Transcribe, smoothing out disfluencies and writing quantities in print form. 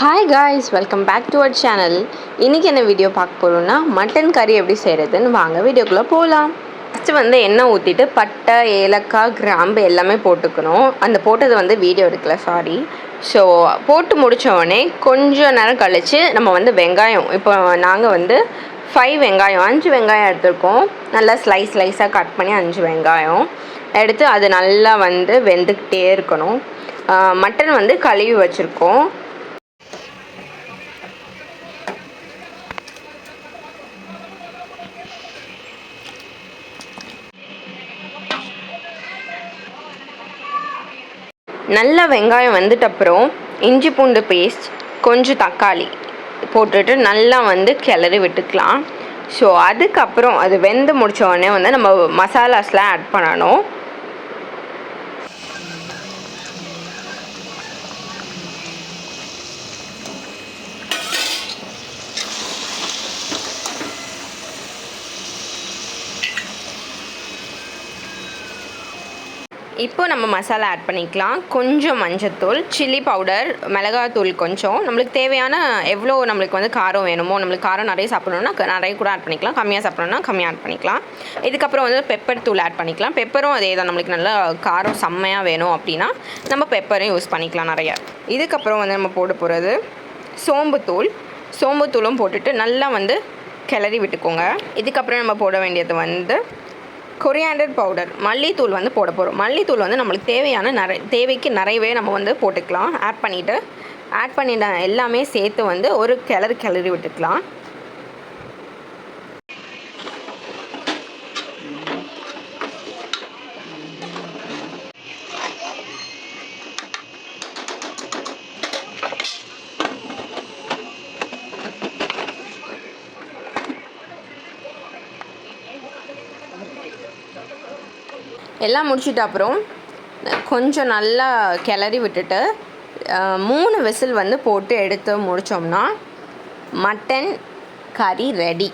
Hi guys, welcome back to our channel. இன்றைக்கி என்ன video பார்க்க போகிறோம்னா மட்டன் கறி எப்படி செய்கிறதுன்னு வாங்க வீடியோக்குள்ளே போகலாம். ஃபஸ்ட்டு எண்ணெய் ஊற்றிட்டு பட்டை, ஏலக்காய், கிராம்பு எல்லாமே போட்டுக்கணும். அந்த போட்டது வீடியோ எடுக்கல, சாரி. ஸோ போட்டு முடித்தோடனே கொஞ்சம் நேரம் கழித்து நம்ம வெங்காயம், இப்போ நாங்கள் 5 வெங்காயம் 5 வெங்காயம் எடுத்துருக்கோம். நல்லா ஸ்லைஸாக கட் பண்ணி 5 வெங்காயம் எடுத்து அது நல்லா வெந்துக்கிட்டே இருக்கணும். மட்டன் கழுவி வச்சுருக்கோம். நல்லா வெங்காயம் அப்புறம் இஞ்சி பூண்டு பேஸ்ட், கொஞ்சம் தக்காளி போட்டுட்டு நல்லா கிளறி விட்டுக்கலாம். ஸோ அதுக்கப்புறம் அது வெந்து முடித்த உடனே நம்ம மசாலாஸ்லாம் ஆட் பண்ணணும். இப்போ நம்ம மசாலா ஆட் பண்ணிக்கலாம். கொஞ்சம் மஞ்சத்தூள், சில்லி பவுடர், மிளகாத்தூள் கொஞ்சம், நம்மளுக்கு தேவையான எவ்வளோ நம்மளுக்கு காரம் வேணுமோ. நம்மளுக்கு காரம் நிறைய சாப்பிட்ணுன்னா நிறைய கூட ஆட் பண்ணிக்கலாம், கம்மியாக சாப்பிட்ணுன்னா கம்மியாக ஆட் பண்ணிக்கலாம். இதுக்கப்புறம் பெப்பர் தூள் ஆட் பண்ணிக்கலாம். பெப்பரும் அதே தான், நம்மளுக்கு நல்லா காரம் செம்மையாக வேணும் அப்படின்னா நம்ம பெப்பரையும் யூஸ் பண்ணிக்கலாம் நிறையா. இதுக்கப்புறம் நம்ம போட போகிறது சோம்புத்தூள். சோம்புத்தூளும் போட்டுட்டு நல்லா கிளறி விட்டுக்கோங்க. இதுக்கப்புறம் நம்ம போட வேண்டியது கொரியாண்டர் பவுடர், மல்லித்தூள் போட போகிறோம். மல்லித்தூள் நம்மளுக்கு தேவையான தேவைக்கு நிறையவே நம்ம போட்டுக்கலாம். ஆட் பண்ணிட்ட எல்லாமே சேர்த்து ஒரு கிளறி விட்டுக்கலாம். எல்லாம் முடிச்சிட்டு அப்புறம் கொஞ்சம் நல்லா கிளறி விட்டுட்டு 3 விசில் போட்டு எடுத்து முடித்தோம்னா மட்டன் கறி ரெடி.